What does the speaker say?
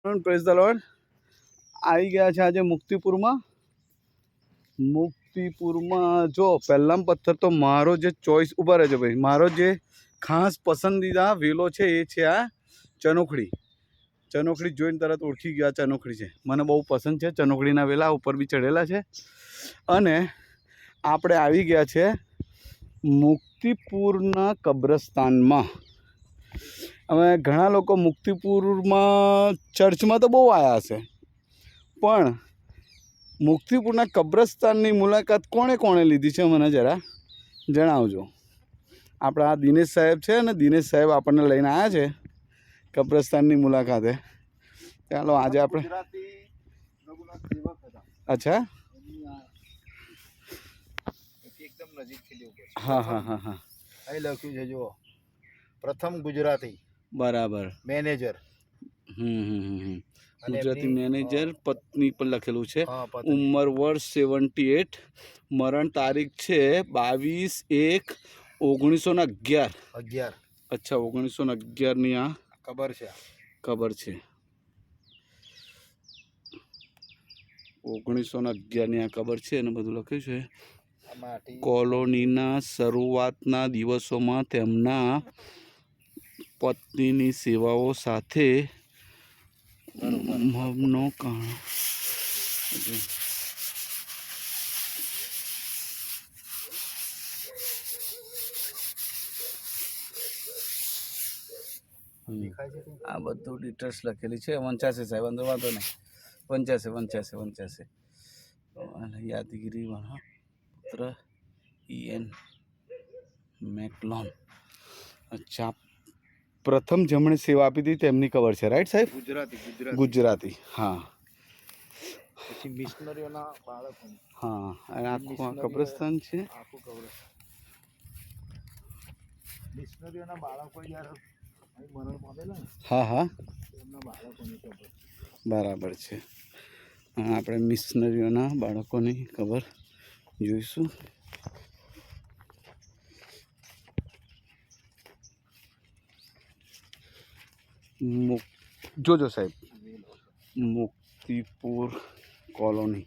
Praise the lord. આવી ગયા છે આજે મુક્તિપુરમાં. જો પહેલાં પથ્થર તો મારો જે ચોઈસ ઉભા રહેજો ભાઈ, મારો જે ખાસ પસંદીદા વેલો છે એ છે આ ચનોખડી. ચનોખડી જોઈને તરત ઓળખી ગયા ચનોખડી છે. મને બહુ પસંદ છે ચનોખડીના વેલા, ઉપર બી ચડેલા છે. અને આપણે આવી ગયા છે મુક્તિપુરના કબ્રસ્તાનમાં. હવે ઘણા લોકો મુક્તિપુરમાં ચર્ચમાં તો બહુ આવ્યા હશે, પણ મુક્તિપુરના કબ્રસ્તાનની મુલાકાત કોણે કોણે લીધી છે મને જરા જણાવજો. આપણા દિનેશ સાહેબ છે ને, દિનેશ સાહેબ આપણને લઈને આવ્યા છે કબ્રસ્તાનની મુલાકાતે. ચાલો આજે આપણે અચ્છા એકદમ નજીકથી લેવું પડશે. હા હા હા હા અહીં લખ્યું છે જુઓ, પ્રથમ ગુજરાતી બરાબર. મેનેજર. ગુજરાતી મેનેજર પત્ની પર લખેલું છે. હા, પત્ની. ઉંમર વર્ષ 78, મરણ તારીખ છે 22/1/1911. અચ્છા 1911ની આ ખબર છે. ખબર છે. 1911ની આ ખબર છે અને બધું લખ્યું છે. કોલોનીના શરૂઆતના દિવસોમાં તેમના પત્નીની સેવાઓ સાથે મમનો કાણો. આ બધું ડિટેલ્સ લખેલી છે. 85 સાહેબ, અંદર વાંધો નહીં. 85 યાદગીરી વાળા પુત્ર EN મેકલોન. અચ્છા, પ્રથમ જમણે સેવા આપી હતી તેમની ખબર છે, રાઈટ સાહેબ? ગુજરાતી. હા. પછી મિશનરીઓના બાળકો. હા, અને આખું આ કબ્રસ્તાન છે. મિશનરીઓના બાળકો જ્યારે મરણ પામેલા ને, હા હા એમના બાળકોની ખબર. બરાબર છે. આપણે મિશનરીઓના બાળકોની ખબર જોઈશું. જોજો સાહેબ, મુક્તિપુર કોલોની.